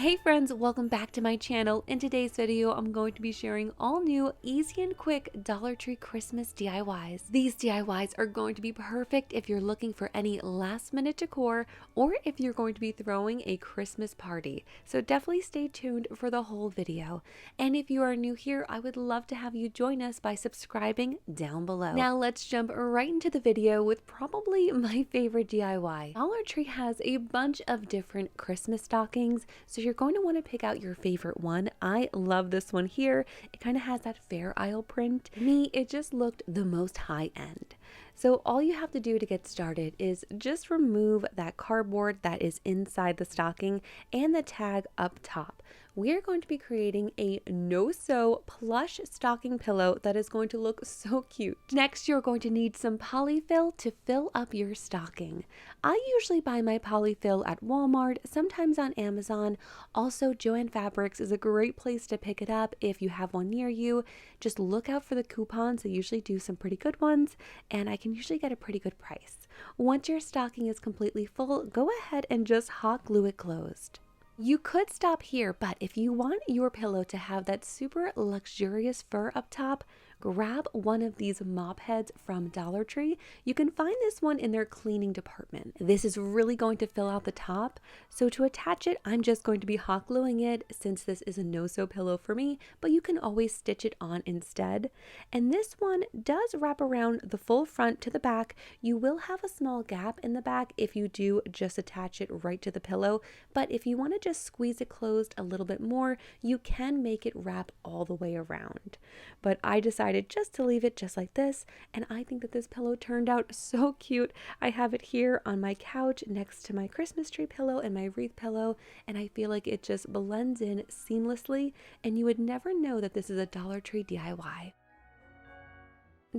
Hey friends, welcome back to my channel. In today's video, I'm going to be sharing all new, easy and quick Dollar Tree Christmas DIYs. These DIYs are going to be perfect if you're looking for any last minute decor or if you're going to be throwing a Christmas party. So definitely stay tuned for the whole video. And if you are new here, I would love to have you join us by subscribing down below. Now let's jump right into the video with probably my favorite DIY. Dollar Tree has a bunch of different Christmas stockings, so you're going to want to pick out your favorite one. I love this one here. It kind of has that Fair Isle print. To me, it just looked the most high end. So all you have to do to get started is just remove that cardboard that is inside the stocking and the tag up top. We're going to be creating a no-sew plush stocking pillow that is going to look so cute. Next, you're going to need some PolyFil to fill up your stocking. I usually buy my PolyFil at Walmart, sometimes on Amazon. Also, Joann Fabrics is a great place to pick it up if you have one near you. Just look out for the coupons. They usually do some pretty good ones, and I can usually get a pretty good price. Once your stocking is completely full, go ahead and just hot glue it closed. You could stop here, but if you want your pillow to have that super luxurious fur up top, grab one of these mop heads from Dollar Tree. You can find this one in their cleaning department. This is really going to fill out the top. So to attach it, I'm just going to be hot gluing it since this is a no-sew pillow for me, but you can always stitch it on instead. And this one does wrap around the full front to the back. You will have a small gap in the back if you do just attach it right to the pillow, but if you want to just squeeze it closed a little bit more, you can make it wrap all the way around. But I decided just to leave it just like this, and I think that this pillow turned out so cute. I have it here on my couch next to my Christmas tree pillow and my wreath pillow, and I feel like it just blends in seamlessly, and you would never know that this is a Dollar Tree DIY.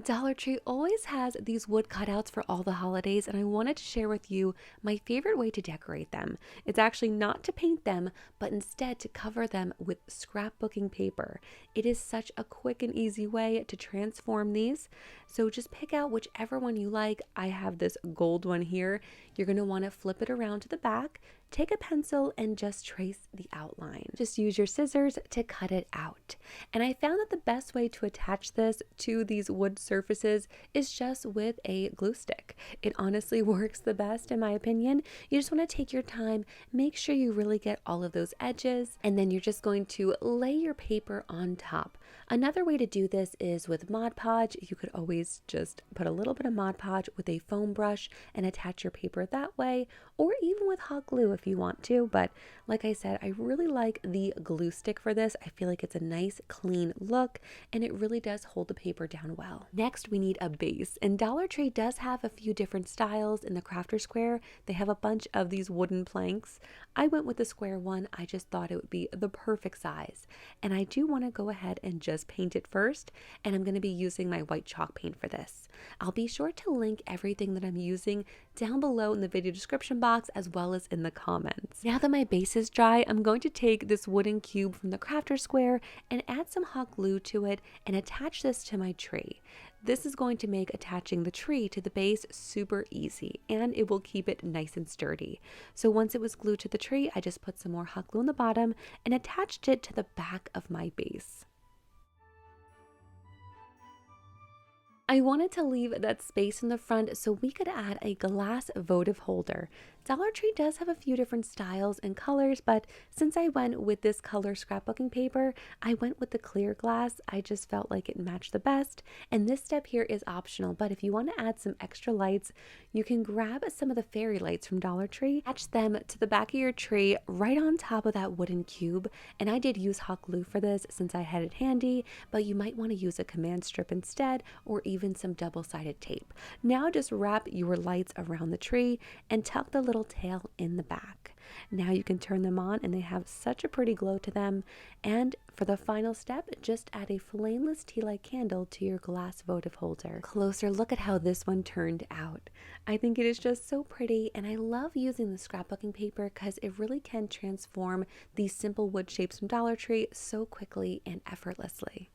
Dollar Tree always has these wood cutouts for all the holidays, and I wanted to share with you my favorite way to decorate them. It's actually not to paint them, but instead to cover them with scrapbooking paper. It is such a quick and easy way to transform these. So just pick out whichever one you like. I have this gold one here. You're going to want to flip it around to the back. Take a pencil and just trace the outline. Just use your scissors to cut it out. And I found that the best way to attach this to these wood surfaces is just with a glue stick. It honestly works the best in my opinion. You just want to take your time, make sure you really get all of those edges, and then you're just going to lay your paper on top. Another way to do this is with Mod Podge. You could always just put a little bit of Mod Podge with a foam brush and attach your paper that way, or even with hot glue if you want to. But like I said, I really like the glue stick for this. I feel like it's a nice clean look and it really does hold the paper down well. Next, we need a base, and Dollar Tree does have a few different styles. In the Crafter Square, they have a bunch of these wooden planks. I went with the square one. I just thought it would be the perfect size, and I do want to go ahead and just paint it first, and I'm going to be using my white chalk paint for this. I'll be sure to link everything that I'm using down below in the video description box as well as in the comments. Now that my base is dry, I'm going to take this wooden cube from the Crafter Square and add some hot glue to it and attach this to my tree. This is going to make attaching the tree to the base super easy, and it will keep it nice and sturdy. So once it was glued to the tree, I just put some more hot glue on the bottom and attached it to the back of my base. I wanted to leave that space in the front so we could add a glass votive holder. Dollar Tree does have a few different styles and colors, but since I went with this color scrapbooking paper, I went with the clear glass. I just felt like it matched the best, and this step here is optional, but if you want to add some extra lights, you can grab some of the fairy lights from Dollar Tree, attach them to the back of your tree right on top of that wooden cube, and I did use hot glue for this since I had it handy, but you might want to use a command strip instead, or even some double-sided tape. Now just wrap your lights around the tree and tuck the little tail in the back. Now you can turn them on and they have such a pretty glow to them. And for the final step, just add a flameless tea light candle to your glass votive holder. Closer look at how this one turned out. I think it is just so pretty, and I love using the scrapbooking paper because it really can transform these simple wood shapes from Dollar Tree so quickly and effortlessly.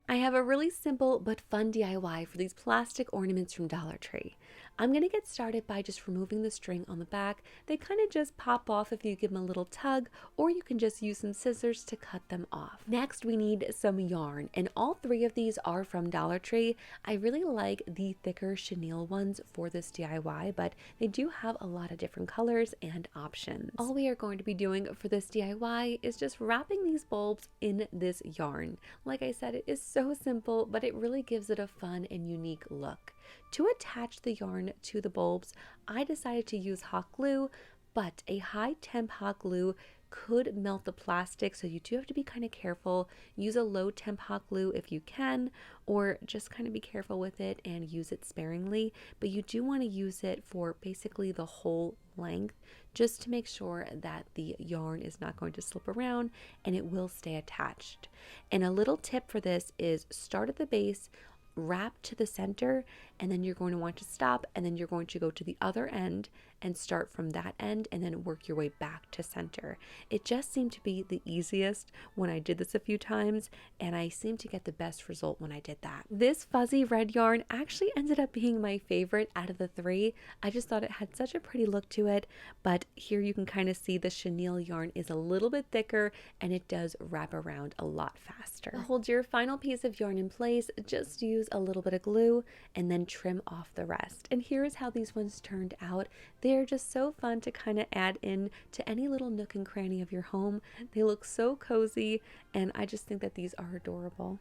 I have a really simple but fun DIY for these plastic ornaments from Dollar Tree. I'm going to get started by just removing the string on the back. They kind of just pop off if you give them a little tug, or you can just use some scissors to cut them off. Next, we need some yarn, and all three of these are from Dollar Tree. I really like the thicker chenille ones for this DIY, but they do have a lot of different colors and options. All we are going to be doing for this DIY is just wrapping these bulbs in this yarn. Like I said, it is so simple, but it really gives it a fun and unique look. To attach the yarn to the bulbs, I decided to use hot glue, but a high temp hot glue could melt the plastic, so you do have to be kind of careful. Use a low temp hot glue if you can, or just kind of be careful with it and use it sparingly, but you do want to use it for basically the whole length, just to make sure that the yarn is not going to slip around and it will stay attached. And a little tip for this is start at the base, wrap to the center, and then you're going to want to stop, and then you're going to go to the other end and start from that end and then work your way back to center. It just seemed to be the easiest when I did this a few times, and I seemed to get the best result when I did that. This fuzzy red yarn actually ended up being my favorite out of the three. I just thought it had such a pretty look to it, but here you can kind of see the chenille yarn is a little bit thicker and it does wrap around a lot faster. To hold your final piece of yarn in place, just use a little bit of glue and then trim off the rest. And here's how these ones turned out. They're just so fun to kind of add in to any little nook and cranny of your home. They look so cozy, and I just think that these are adorable.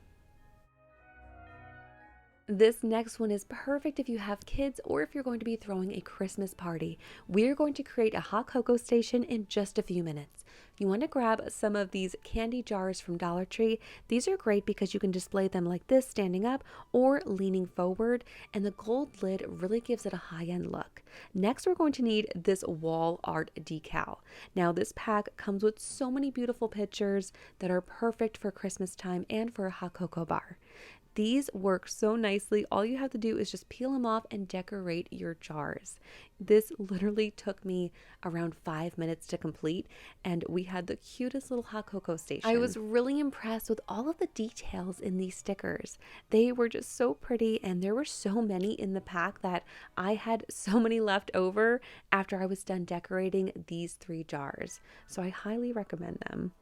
This next one is perfect if you have kids or if you're going to be throwing a Christmas party. We're going to create a hot cocoa station in just a few minutes. You want to grab some of these candy jars from Dollar Tree. These are great because you can display them like this, standing up or leaning forward, and the gold lid really gives it a high-end look. Next, we're going to need this wall art decal. Now, this pack comes with so many beautiful pictures that are perfect for Christmas time and for a hot cocoa bar. These work so nicely. All you have to do is just peel them off and decorate your jars. This literally took me around 5 minutes to complete, and we had the cutest little hot cocoa station. I was really impressed with all of the details in these stickers. They were just so pretty, and there were so many in the pack that I had so many left over after I was done decorating these 3 jars. So I highly recommend them.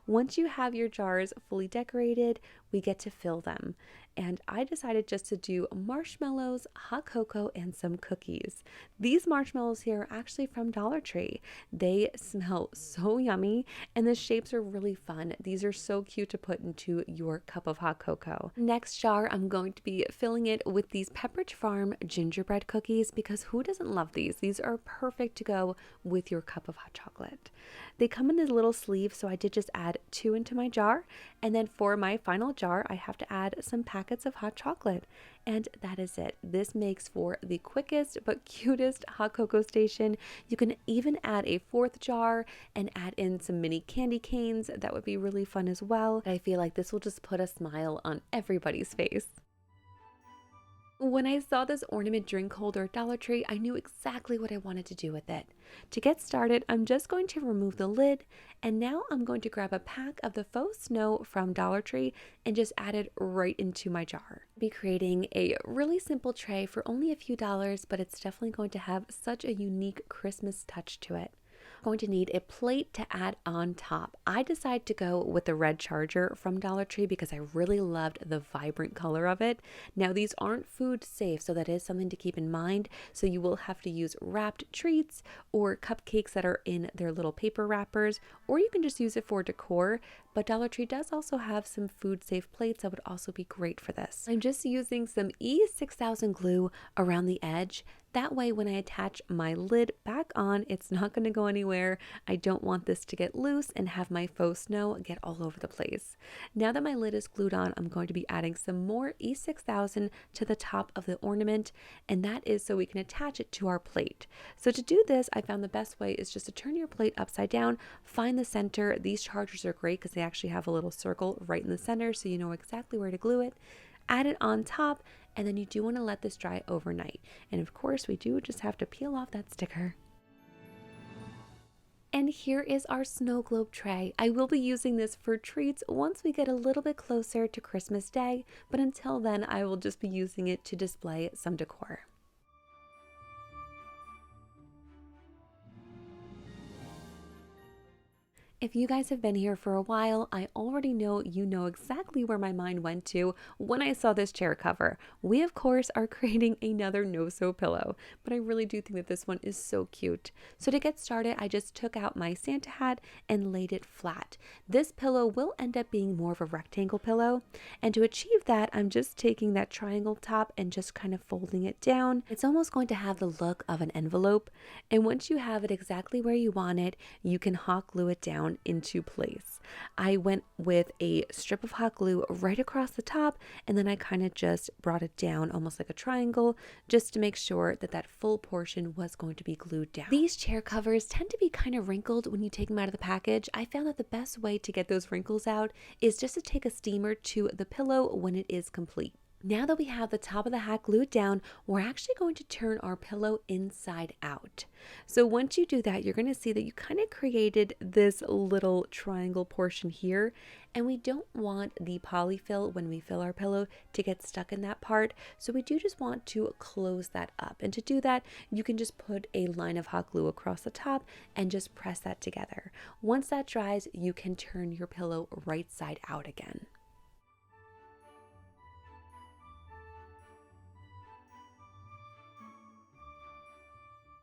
Once you have your jars fully decorated, we get to fill them. And I decided just to do marshmallows, hot cocoa, and some cookies. These marshmallows here are actually from Dollar Tree. They smell so yummy, and the shapes are really fun. These are so cute to put into your cup of hot cocoa. Next jar, I'm going to be filling it with these Pepperidge Farm gingerbread cookies, because who doesn't love these? These are perfect to go with your cup of hot chocolate. They come in a little sleeve, so I did just add 2 into my jar, and then for my final jar, I have to add some packets of hot chocolate, and that is it. This makes for the quickest but cutest hot cocoa station. You can even add a 4th jar and add in some mini candy canes. That would be really fun as well. I feel like this will just put a smile on everybody's face. When I saw this ornament drink holder at Dollar Tree, I knew exactly what I wanted to do with it. To get started, I'm just going to remove the lid, and now I'm going to grab a pack of the faux snow from Dollar Tree and just add it right into my jar. I'll be creating a really simple tray for only a few dollars, but it's definitely going to have such a unique Christmas touch to it. Going to need a plate to add on top. I decided to go with the red charger from Dollar Tree because I really loved the vibrant color of it. Now, these aren't food safe, so that is something to keep in mind. So you will have to use wrapped treats or cupcakes that are in their little paper wrappers, or you can just use it for decor. But Dollar Tree does also have some food safe plates that would also be great for this. I'm just using some E6000 glue around the edge. That way, when I attach my lid back on, it's not going to go anywhere. I don't want this to get loose and have my faux snow get all over the place. Now that my lid is glued on, I'm going to be adding some more E6000 to the top of the ornament, and that is so we can attach it to our plate. So to do this, I found the best way is just to turn your plate upside down, find the center. These chargers are great because they actually have a little circle right in the center, so you know exactly where to glue it. Add it on top, and then you do want to let this dry overnight. And of course, we do just have to peel off that sticker. And here is our snow globe tray. I will be using this for treats once we get a little bit closer to Christmas Day, but until then, I will just be using it to display some decor. If you guys have been here for a while, I already know you know exactly where my mind went to when I saw this chair cover. We, of course, are creating another no-sew pillow, but I really do think that this one is so cute. So to get started, I just took out my Santa hat and laid it flat. This pillow will end up being more of a rectangle pillow, and to achieve that, I'm just taking that triangle top and just kind of folding it down. It's almost going to have the look of an envelope, and once you have it exactly where you want it, you can hot glue it down into place. I went with a strip of hot glue right across the top, and then I kind of just brought it down almost like a triangle just to make sure that that full portion was going to be glued down. These chair covers tend to be kind of wrinkled when you take them out of the package. I found that the best way to get those wrinkles out is just to take a steamer to the pillow when it is complete. Now that we have the top of the hat glued down, we're actually going to turn our pillow inside out. So once you do that, you're going to see that you kind of created this little triangle portion here, and we don't want the PolyFil when we fill our pillow to get stuck in that part. So we do just want to close that up. And to do that, you can just put a line of hot glue across the top and just press that together. Once that dries, you can turn your pillow right side out again.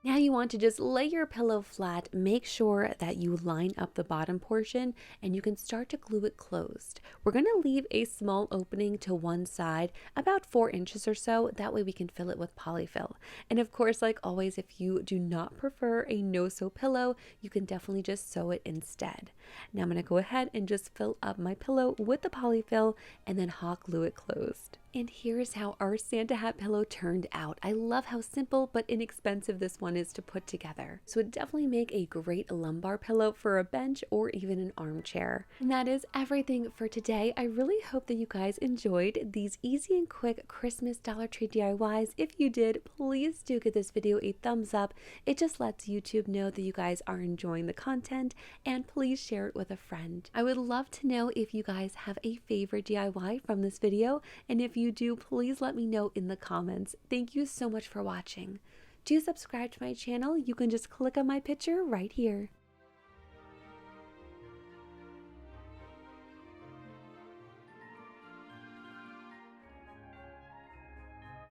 Now you want to just lay your pillow flat, make sure that you line up the bottom portion, and you can start to glue it closed. We're going to leave a small opening to one side, about 4 inches or so, that way we can fill it with PolyFil. And of course, like always, if you do not prefer a no-sew pillow, you can definitely just sew it instead. Now I'm going to go ahead and just fill up my pillow with the PolyFil and then hot glue it closed. And here's how our Santa hat pillow turned out. I love how simple but inexpensive this one is to put together. So it definitely make a great lumbar pillow for a bench or even an armchair. And that is everything for today. I really hope that you guys enjoyed these easy and quick Christmas Dollar Tree DIYs. If you did, please do give this video a thumbs up. It just lets YouTube know that you guys are enjoying the content, and please share it with a friend. I would love to know if you guys have a favorite DIY from this video, and if you do, please let me know in the comments. Thank you so much for watching. To subscribe to my channel, you can just click on my picture right here.